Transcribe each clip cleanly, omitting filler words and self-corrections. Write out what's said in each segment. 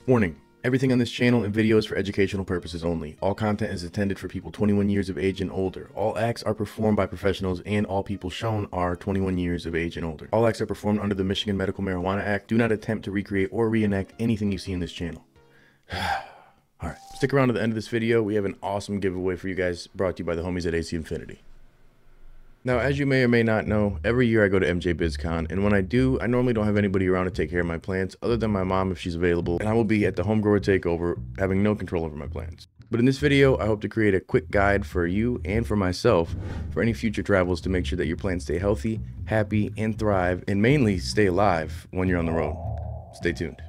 Warning. Everything on this channel and video is for educational purposes only. All content is intended for people 21 years of age and older. All acts are performed by professionals and all people shown are 21 years of age and older. All acts are performed under the Michigan Medical Marijuana Act. Do not attempt to recreate or reenact anything you see in this channel. Alright, stick around to the end of this video. We have an awesome giveaway for you guys brought to you by the homies at AC Infinity. Now, as you may or may not know, every year I go to MJ BizCon, and when I do, I normally don't have anybody around to take care of my plants other than my mom if she's available, and I will be at the home grower takeover having no control over my plants. But in this video, I hope to create a quick guide for you and for myself for any future travels to make sure that your plants stay healthy, happy, and thrive, and mainly stay alive when you're on the road. Stay tuned.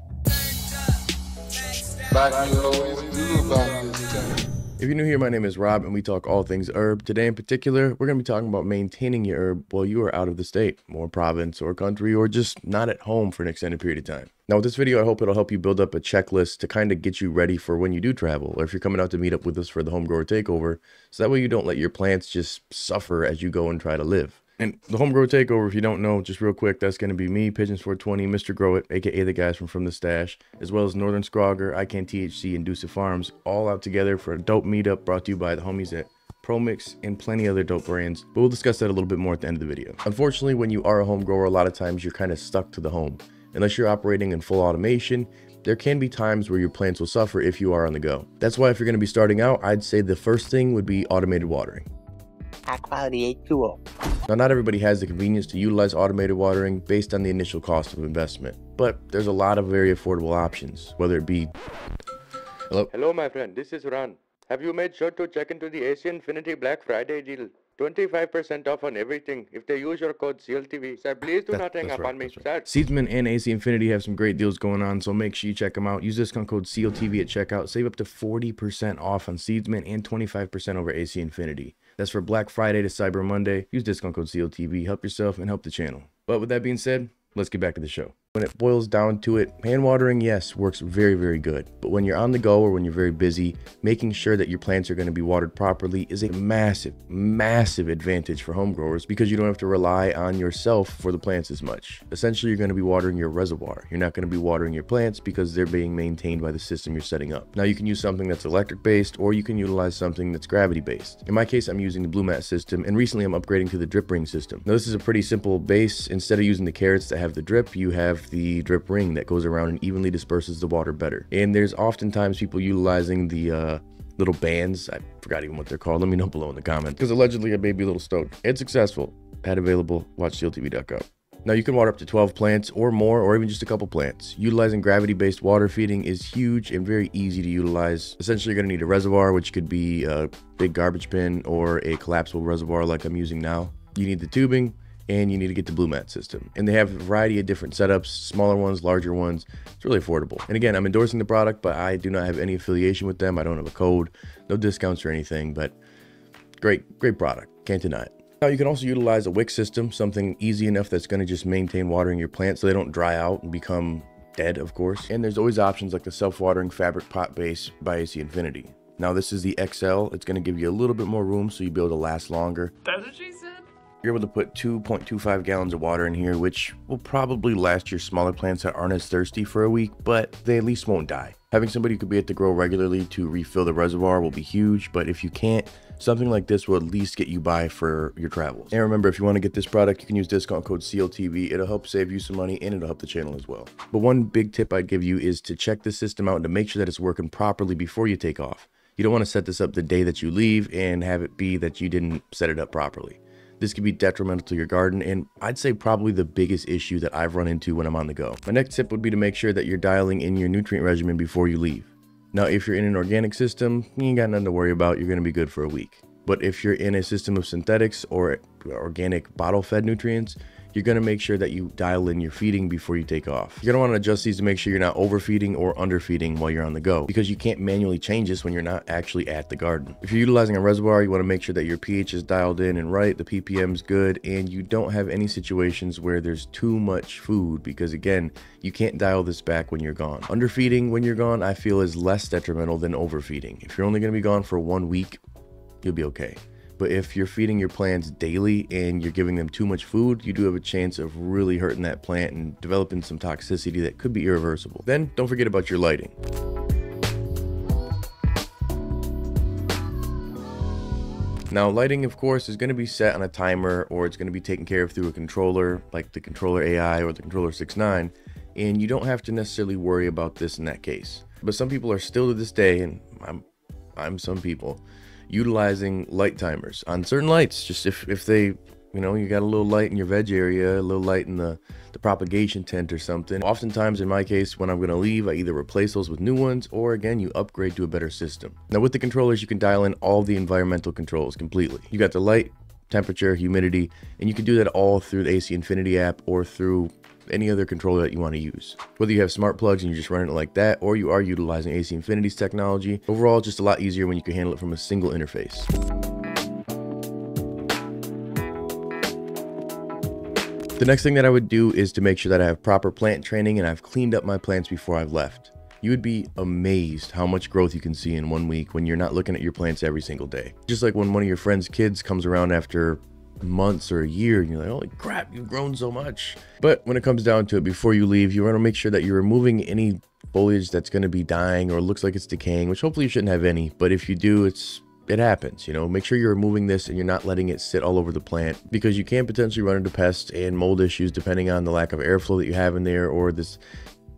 If you're new here, my name is Rob and we talk all things herb. Today in particular, we're going to be talking about maintaining your herb while you are out of the state, or province, or country, or just not at home for an extended period of time. Now with this video, I hope it'll help you build up a checklist to kind of get you ready for when you do travel, or if you're coming out to meet up with us for the home grower takeover, so that way you don't let your plants just suffer as you go and try to live. And the home grower takeover, if you don't know, just real quick, that's going to be me, Pigeons 420, Mr. Grow It, aka the guys from the Stash, as well as Northern Scrogger, I Can THC, and Deuce Farms, all out together for a dope meetup brought to you by the homies at ProMix and plenty other dope brands, but we'll discuss that a little bit more at the end of the video. Unfortunately, when you are a home grower, a lot of times you're kind of stuck to the home. Unless you're operating in full automation, there can be times where your plants will suffer if you are on the go. That's why if you're going to be starting out, I'd say the first thing would be automated watering. High quality H2O. Now, not everybody has the convenience to utilize automated watering based on the initial cost of investment, but there's a lot of very affordable options, whether it be... Hello, my friend. This is Ron. Have you made sure to check into the AC Infinity Black Friday deal? 25% off on everything if they use your code CLtv. Sir, please do not hang up on me. Right. Seedsman and AC Infinity have some great deals going on, so make sure you check them out. Use discount code CLtv at checkout. Save up to 40% off on Seedsman and 25% over AC Infinity. That's for Black Friday to Cyber Monday. Use discount code CLtv. Help yourself and help the channel. But with that being said, let's get back to the show. When it boils down to it, hand watering, yes, works very, very good. But when you're on the go or when you're very busy, making sure that your plants are going to be watered properly is a massive, massive advantage for home growers because you don't have to rely on yourself for the plants as much. Essentially, you're going to be watering your reservoir. You're not going to be watering your plants because they're being maintained by the system you're setting up. Now, you can use something that's electric-based or you can utilize something that's gravity-based. In my case, I'm using the Blue Mat system, and recently I'm upgrading to the drip ring system. Now, this is a pretty simple base. Instead of using the carrots that have the drip, you have the drip ring that goes around and evenly disperses the water better. And there's oftentimes people utilizing the little bands. I forgot even what they're called. Let me know below in the comments, because allegedly I may be a little stoked. It's successful. Ad available. Watch CLtv.com. Now you can water up to 12 plants or more, or even just a couple plants. Utilizing gravity-based water feeding is huge and very easy to utilize. Essentially, you're going to need a reservoir, which could be a big garbage bin or a collapsible reservoir like I'm using now. You need the tubing, and you need to get the Blue Mat system. And they have a variety of different setups, smaller ones, larger ones. It's really affordable. And again, I'm endorsing the product, but I do not have any affiliation with them. I don't have a code, no discounts or anything, but great product. Can't deny it. Now you can also utilize a wick system, something easy enough that's gonna just maintain watering your plants so they don't dry out and become dead, of course. And there's always options like the self-watering fabric pot base by AC Infinity. Now this is the XL. It's gonna give you a little bit more room so you'll be able to last longer. That's what she said. You're able to put 2.25 gallons of water in here, which will probably last your smaller plants that aren't as thirsty for a week, but they at least won't die. Having somebody who could be at the grow regularly to refill the reservoir will be huge, but if you can't, something like this will at least get you by for your travels. And remember, if you want to get this product, you can use discount code CLtv. It'll help save you some money and it'll help the channel as well. But one big tip I'd give you is to check the system out and to make sure that it's working properly before you take off. You don't want to set this up the day that you leave and have it be that you didn't set it up properly. This could be detrimental to your garden, and I'd say probably the biggest issue that I've run into when I'm on the go. My next tip would be to make sure that you're dialing in your nutrient regimen before you leave. Now, if you're in an organic system, you ain't got nothing to worry about. You're going to be good for a week. But if you're in a system of synthetics or organic bottle-fed nutrients, you're going to make sure that you dial in your feeding before you take off. You're going to want to adjust these to make sure you're not overfeeding or underfeeding while you're on the go, because you can't manually change this when you're not actually at the garden. If you're utilizing a reservoir, you want to make sure that your pH is dialed in and right, the ppm's good, and you don't have any situations where there's too much food, because again, you can't dial this back when you're gone. Underfeeding when you're gone, I feel, is less detrimental than overfeeding. If you're only going to be gone for 1 week, you'll be okay. But if you're feeding your plants daily and you're giving them too much food, you do have a chance of really hurting that plant and developing some toxicity that could be irreversible. Then don't forget about your lighting. Now, lighting, of course, is going to be set on a timer, or it's going to be taken care of through a controller like the controller AI or the controller 6.9, and you don't have to necessarily worry about this in that case. But some people are still to this day, and I'm some people, utilizing light timers on certain lights. Just if they, you know, you got a little light in your veg area, a little light in the propagation tent or something. Oftentimes, in my case, when I'm going to leave, I either replace those with new ones, or again, you upgrade to a better system. Now, with the controllers, you can dial in all the environmental controls completely. You got the light, temperature, humidity, and you can do that all through the AC Infinity app or through any other controller that you want to use. Whether you have smart plugs and you're just running it like that, or you are utilizing AC Infinity's technology, overall, it's just a lot easier when you can handle it from a single interface. The next thing that I would do is to make sure that I have proper plant training and I've cleaned up my plants before I've left. You would be amazed how much growth you can see in 1 week when you're not looking at your plants every single day. Just like when one of your friend's kids comes around after months or a year and you're like, holy crap, you've grown so much. But when it comes down to it, before you leave, you want to make sure that you're removing any foliage that's going to be dying or looks like it's decaying, which hopefully you shouldn't have any, but if you do, it happens. You know, make sure you're removing this and you're not letting it sit all over the plant, because you can potentially run into pests and mold issues depending on the lack of airflow that you have in there, or this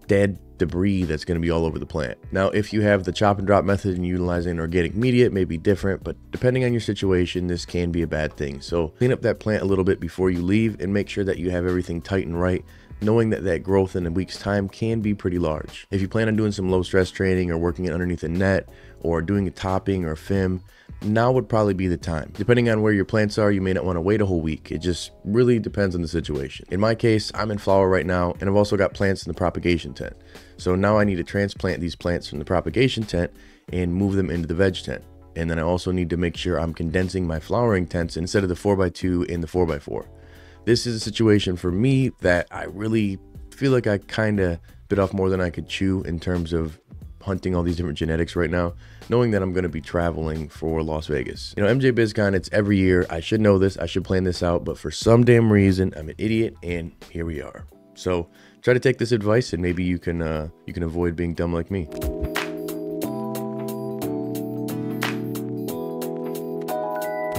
dead debris that's going to be all over the plant. Now, if you have the chop and drop method and utilizing organic media, it may be different, but depending on your situation, this can be a bad thing. So clean up that plant a little bit before you leave and make sure that you have everything tight and right, knowing that that growth in a week's time can be pretty large. If you plan on doing some low stress training or working it underneath a net or doing a topping or a FIM, now would probably be the time. Depending on where your plants are, you may not want to wait a whole week. It just really depends on the situation. In my case, I'm in flower right now, and I've also got plants in the propagation tent. So now I need to transplant these plants from the propagation tent and move them into the veg tent. And then I also need to make sure I'm condensing my flowering tents instead of the 4x2 in the 4x4. This is a situation for me that I really feel like I kind of bit off more than I could chew in terms of hunting all these different genetics right now, knowing that I'm going to be traveling for Las Vegas. You know, MJ BizCon, it's every year. I should know this. I should plan this out, but for some damn reason, I'm an idiot, and here we are. So try to take this advice, and maybe you can avoid being dumb like me.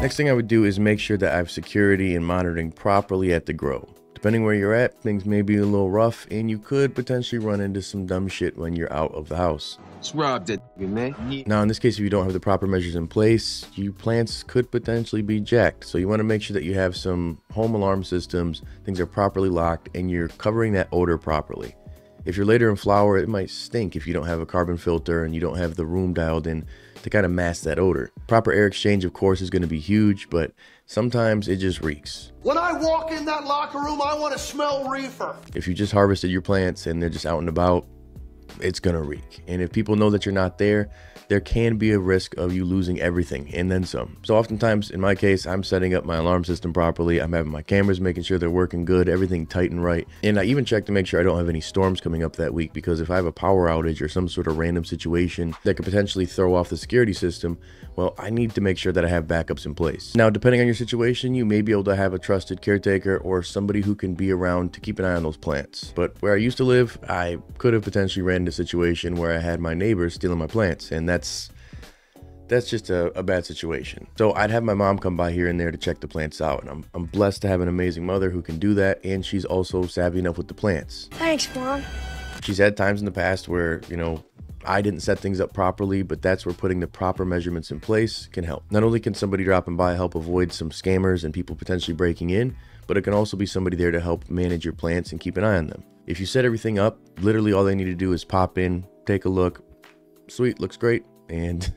Next thing I would do is make sure that I have security and monitoring properly at the grow. Depending where you're at, things may be a little rough, and you could potentially run into some dumb shit when you're out of the house. Robbed it, man. Now, in this case, if you don't have the proper measures in place, your plants could potentially be jacked. So you want to make sure that you have some home alarm systems, things are properly locked, and you're covering that odor properly. If you're later in flower, it might stink if you don't have a carbon filter and you don't have the room dialed in to kind of mask that odor. Proper air exchange, of course, is going to be huge, but sometimes it just reeks. When I walk in that locker room, I want to smell reefer. If you just harvested your plants and they're just out and about, it's gonna reek. And if people know that you're not there, there can be a risk of you losing everything and then some. So oftentimes, in my case, I'm setting up my alarm system properly. I'm having my cameras, making sure they're working good, everything tight and right. And I even check to make sure I don't have any storms coming up that week, because if I have a power outage or some sort of random situation that could potentially throw off the security system, well, I need to make sure that I have backups in place. Now, depending on your situation, you may be able to have a trusted caretaker or somebody who can be around to keep an eye on those plants. But where I used to live, I could have potentially ran into a situation where I had my neighbors stealing my plants, and that's just a bad situation. So I'd have my mom come by here and there to check the plants out, and I'm blessed to have an amazing mother who can do that, and she's also savvy enough with the plants. Thanks, Mom. She's had times in the past where, you know, I didn't set things up properly, but that's where putting the proper measurements in place can help. Not only can somebody dropping by help avoid some scammers and people potentially breaking in, but it can also be somebody there to help manage your plants and keep an eye on them. If you set everything up, literally all they need to do is pop in, take a look, sweet, looks great, and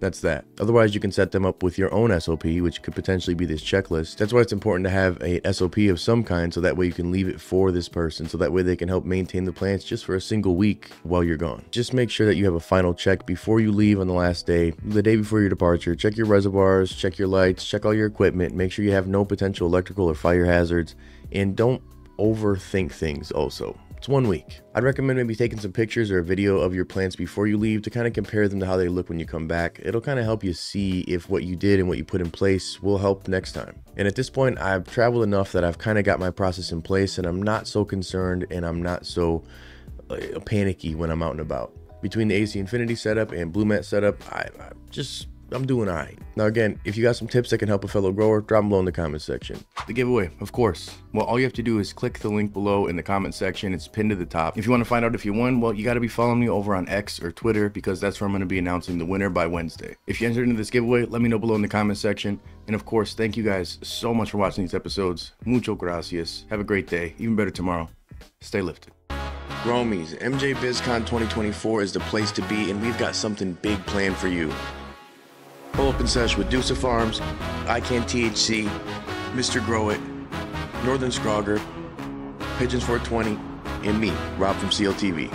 that's that. Otherwise, you can set them up with your own SOP, which could potentially be this checklist. That's why it's important to have a SOP of some kind, so that way you can leave it for this person, so that way they can help maintain the plants just for a single week while you're gone. Just make sure that you have a final check before you leave on the last day, the day before your departure. Check your reservoirs, check your lights, check all your equipment, make sure you have no potential electrical or fire hazards, and don't overthink things also. It's 1 week. I'd recommend maybe taking some pictures or a video of your plants before you leave to kind of compare them to how they look when you come back. It'll kind of help you see if what you did and what you put in place will help next time. And at this point, I've traveled enough that I've kind of got my process in place, and I'm not so concerned and I'm not so panicky when I'm out and about. Between the AC Infinity setup and Blue Mat setup, I'm doing all right. Now again, if you got some tips that can help a fellow grower, drop them below in the comment section. The giveaway, of course. Well, all you have to do is click the link below in the comment section. It's pinned to the top. If you want to find out if you won, well, you got to be following me over on X or Twitter, because that's where I'm going to be announcing the winner by Wednesday. If you entered into this giveaway, let me know below in the comment section. And of course, thank you guys so much for watching these episodes. Mucho gracias. Have a great day. Even better tomorrow. Stay lifted. Gromies, MJ BizCon 2024 is the place to be, and we've got something big planned for you. Pull up and sesh with Deuce Farms, ICANN THC, Mr. Grow It, Northern Scrogger, Pigeons 420, and me, Rob from CLtv.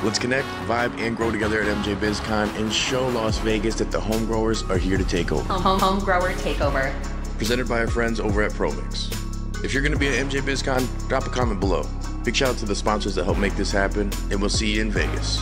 Let's connect, vibe, and grow together at MJ BizCon and show Las Vegas that the home growers are here to take over. Home grower takeover. Presented by our friends over at ProMix. If you're going to be at MJ BizCon, drop a comment below. Big shout out to the sponsors that help make this happen, and we'll see you in Vegas.